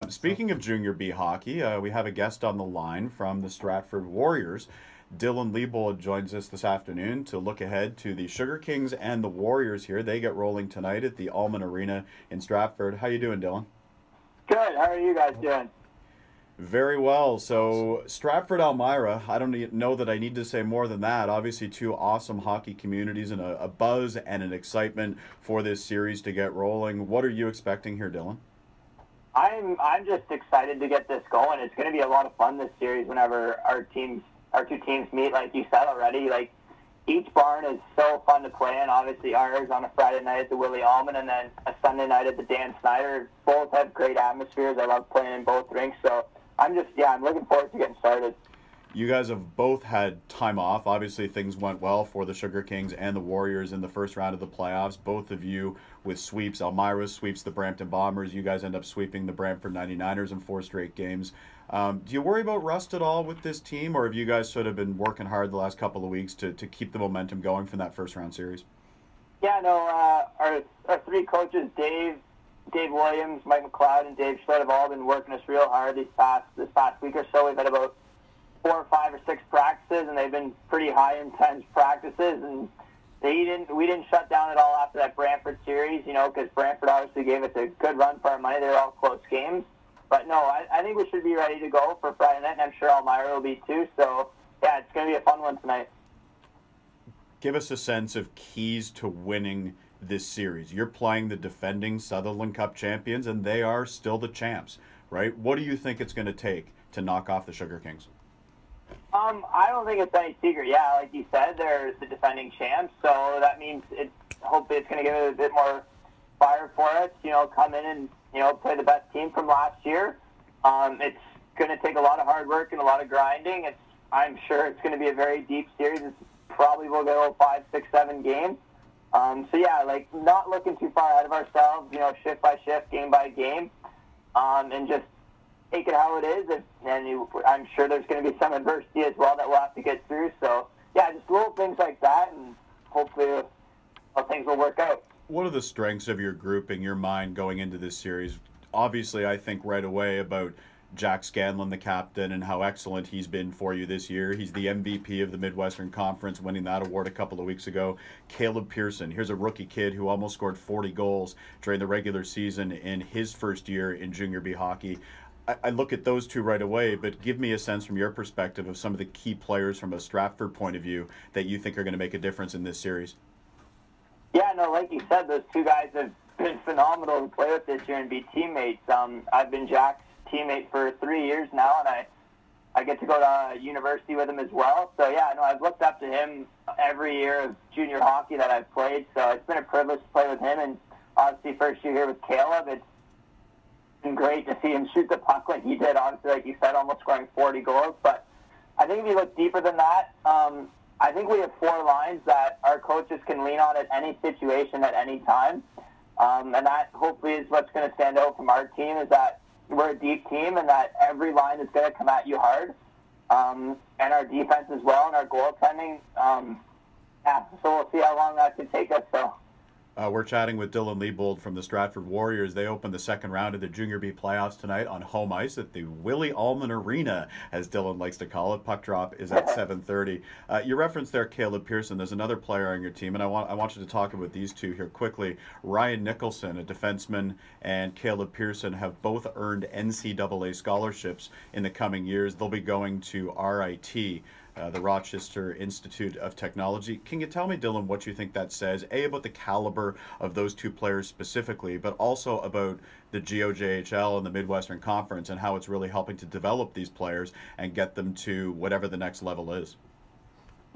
Speaking of Junior B hockey, we have a guest on the line from the Stratford Warriors. LeBold joins us this afternoon to look ahead to the Sugar Kings and the Warriors here. They get rolling tonight at the Almond Arena in Stratford. How you doing, Dylan? Good. How are you guys doing? Very well. So Stratford, Elmira, I don't know that I need to say more than that. Obviously, two awesome hockey communities and a buzz and an excitement for this series to get rolling. What are you expecting here, Dylan? I'm just excited to get this going. It's going to be a lot of fun this series whenever our two teams meet. Like you said already, like each barn is so fun to play in. Obviously, ours on a Friday night at the Willie Almond, and then a Sunday night at the Dan Snyder. Both have great atmospheres. I love playing in both rinks. So I'm looking forward to getting started. You guys have both had time off. Obviously, things went well for the Sugar Kings and the Warriors in the first round of the playoffs. Both of you with sweeps. Elmira sweeps the Brampton Bombers. You guys end up sweeping the Brantford 99ers in 4 straight games. Do you worry about rust at all with this team, or have you guys sort of been working hard the last couple of weeks to keep the momentum going from that first round series? Yeah, no, our three coaches, Dave Williams, Mike McLeod, and Dave Schlitt have all been working us real hard this past week or so. We've had about 4 or 5 or 6 practices, and they've been pretty high intense practices, and we didn't shut down at all after that Brantford series, because Brantford obviously gave us a good run for our money. They were all close games. But no, I think we should be ready to go for Friday night, and I'm sure Elmira will be too. So, yeah, it's going to be a fun one tonight. Give us a sense of keys to winning this series. You're playing the defending Sutherland Cup champions, and they are still the champs, right? What do you think it's going to take to knock off the Sugar Kings? I don't think it's any secret. Yeah, like you said, they're the defending champs, so that means hopefully it's going to give it a bit more fire for us. Come in and play the best team from last year. It's going to take a lot of hard work and a lot of grinding. I'm sure it's going to be a very deep series. It's probably will go 5, 6, 7 games. So yeah, like not looking too far out of ourselves. Shift by shift, game by game, and just take it how it is, I'm sure there's going to be some adversity as well that we'll have to get through. So, yeah, just little things like that, and hopefully things will work out. What are the strengths of your group in your mind going into this series? Obviously, I think right away about Jack Scanlon, the captain, and how excellent he's been for you this year. He's the MVP of the Midwestern Conference, winning that award a couple of weeks ago. Caleb Pearson, here's a rookie kid who almost scored 40 goals during the regular season in his first year in Junior B hockey. I look at those two right away, but give me a sense from your perspective of some of the key players from a Stratford point of view that you think are going to make a difference in this series. Yeah, no, like you said, those two guys have been phenomenal to play with this year and be teammates. I've been Jack's teammate for 3 years now, and I get to go to university with him as well. So, yeah, no, I've looked up to him every year of junior hockey that I've played, so it's been a privilege to play with him. And obviously, first year here with Caleb, it's been great to see him shoot the puck like he did. Obviously, like you said, almost scoring 40 goals. But I think if you look deeper than that, I think we have 4 lines that our coaches can lean on at any situation at any time. And that hopefully is what's going to stand out from our team, is that we're a deep team and that every line is going to come at you hard. And our defense as well, and our goaltending. Yeah, so we'll see how long that can take us. So. We're chatting with LeBold from the Stratford Warriors. They open the second round of the Junior B playoffs tonight on home ice at the Willie Almond Arena, as Dylan likes to call it. Puck drop is at 7:30. You referenced there Caleb Pearson. There's another player on your team, and I want you to talk about these two here quickly. Ryan Nicholson, a defenseman, and Caleb Pearson have both earned NCAA scholarships in the coming years. They'll be going to RIT. The Rochester Institute of Technology. Can you tell me, Dylan, what you think that says, A, about the caliber of those two players specifically, but also about the GOJHL and the Midwestern Conference and how it's really helping to develop these players and get them to whatever the next level is?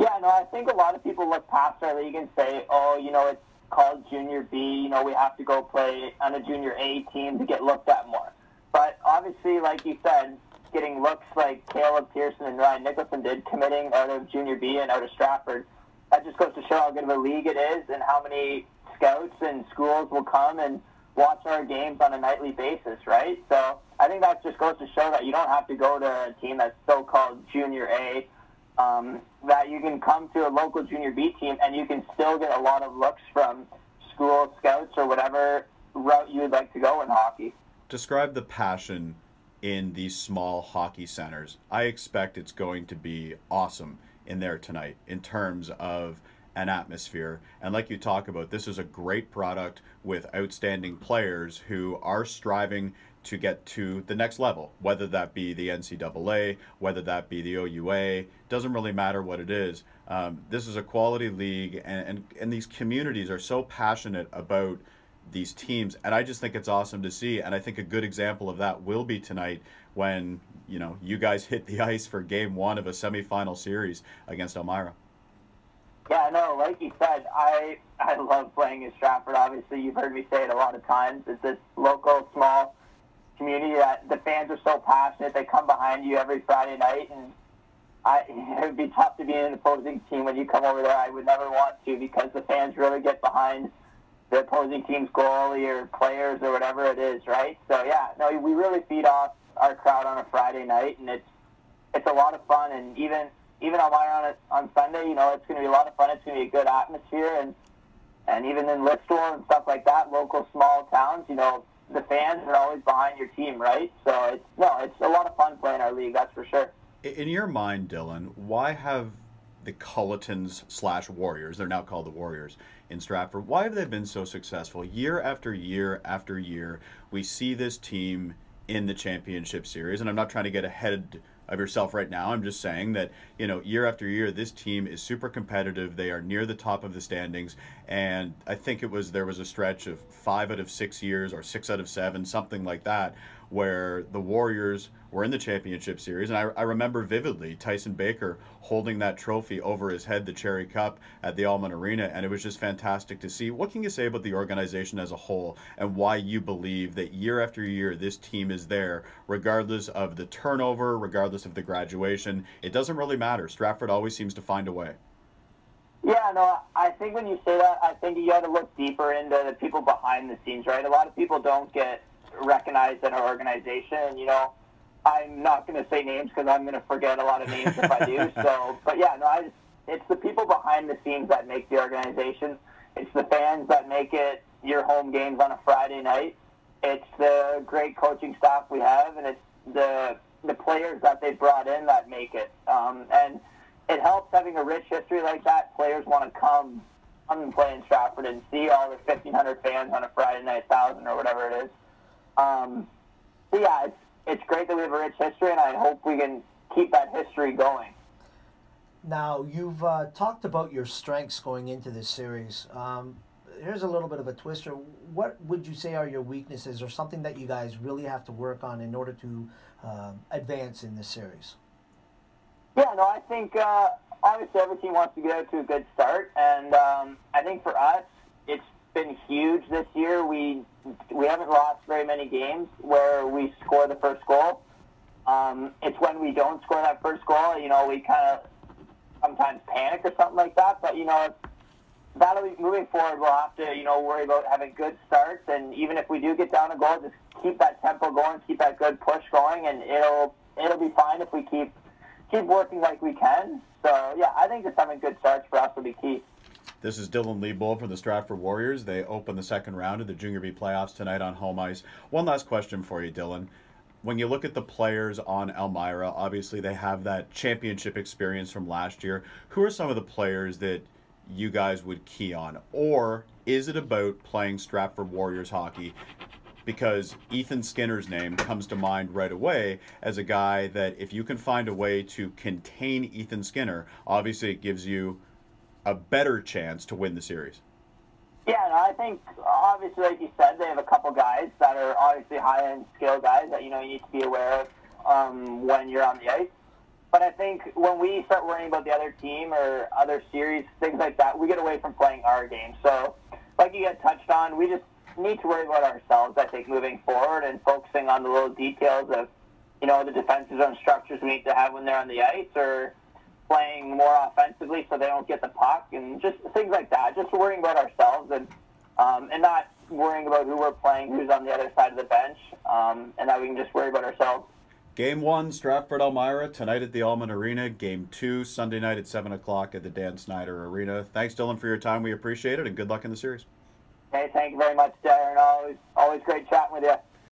Yeah, no, I think a lot of people look past our league and say, oh, it's called Junior B, we have to go play on a Junior A team to get looked at more. But obviously, like you said, getting looks like Caleb Pearson and Ryan Nicholson did, committing out of Junior B and out of Stratford, that just goes to show how good of a league it is and how many scouts and schools will come and watch our games on a nightly basis, right? So I think that just goes to show that you don't have to go to a team that's so-called Junior A, that you can come to a local Junior B team and you can still get a lot of looks from school scouts or whatever route you would like to go in hockey. describe the passion in these small hockey centers. I expect it's going to be awesome in there tonight in terms of an atmosphere. And like you talk about, this is a great product with outstanding players who are striving to get to the next level, whether that be the NCAA, whether that be the OUA, doesn't really matter what it is. This is a quality league, and these communities are so passionate about these teams, and I just think it's awesome to see. And I think a good example of that will be tonight when you guys hit the ice for Game 1 of a semifinal series against Elmira. Yeah, no, like you said, I love playing in Stratford. Obviously, you've heard me say it a lot of times. It's this local, small community that the fans are so passionate. They come behind you every Friday night, and it would be tough to be in an opposing team when you come over there. I would never want to, because the fans really get behind the opposing team's goalie or players or whatever it is, right? So, yeah, no, we really feed off our crowd on a Friday night, and it's a lot of fun. And even Elmira on Sunday, it's going to be a lot of fun. It's going to be a good atmosphere. And even in Listowel and stuff like that, local small towns, the fans are always behind your team, right? So, it's a lot of fun playing our league, that's for sure. In your mind, Dylan, why have the Culletons / Warriors, they're now called the Warriors, in Stratford, why have they been so successful? Year after year after year, we see this team in the championship series, and I'm not trying to get ahead of yourself right now. I'm just saying that, year after year, this team is super competitive. They are near the top of the standings, and I think there was a stretch of 5 out of 6 years, or 6 out of 7, something like that, where the Warriors were in the championship series. And I remember vividly Tyson Baker holding that trophy over his head, the Cherry Cup, at the Almond Arena, and it was just fantastic to see. What can you say about the organization as a whole, and why you believe that year after year this team is there, regardless of the turnover, regardless of the graduation? It doesn't really matter. Stratford always seems to find a way. Yeah, no, I think when you say that, I think you got to look deeper into the people behind the scenes, right? A lot of people don't get recognized in our organization, and I'm not going to say names because I'm going to forget a lot of names if I do. So, but yeah, no, it's the people behind the scenes that make the organization. It's the fans that make it your home games on a Friday night. It's the great coaching staff we have, and it's the players that they brought in that make it. And it helps having a rich history like that. Players want to come and play in Stratford and see all the 1,500 fans on a Friday night, 1,000 or whatever it is. So yeah, it's great that we have a rich history, and I hope we can keep that history going. Now, you've talked about your strengths going into this series. Here's a little bit of a twister. What would you say are your weaknesses, or something that you guys really have to work on in order to advance in this series? Yeah, no, I think obviously every team wants to get out to a good start, and I think for us, it's been huge this year. We haven't lost very many games where we score the first goal. It's when we don't score that first goal, we kind of sometimes panic or something like that. But that'll be moving forward. We'll have to worry about having good starts, and even if we do get down a goal, just keep that tempo going, keep that good push going, and it'll be fine if we keep working like we can. So yeah, I think just having good starts for us will be key. This is Dylan LeBold from the Stratford Warriors. They open the second round of the Junior B playoffs tonight on home ice. One last question for you, Dylan. When you look at the players on Elmira, obviously they have that championship experience from last year. Who are some of the players that you guys would key on? Or is it about playing Stratford Warriors hockey? Because Ethan Skinner's name comes to mind right away as a guy that if you can find a way to contain Ethan Skinner, obviously it gives you a better chance to win the series. Yeah, no, I think obviously, like you said, they have a couple guys that are obviously high-end skill guys that you need to be aware of when you're on the ice. But I think when we start worrying about the other team or other series, things like that, we get away from playing our game. So, like you had touched on, we just need to worry about ourselves, I think, moving forward, and focusing on the little details of, the defensive zone structures we need to have when they're on the ice, or playing more offensively so they don't get the puck, and just things like that. Just worrying about ourselves and not worrying about who we're playing, who's on the other side of the bench, and that we can just worry about ourselves. Game 1, Stratford Elmira, tonight at the Almond Arena. Game 2, Sunday night at 7 o'clock at the Dan Snyder Arena. Thanks, Dylan, for your time. We appreciate it, and good luck in the series. Hey, thank you very much, Darren. Always great chatting with you.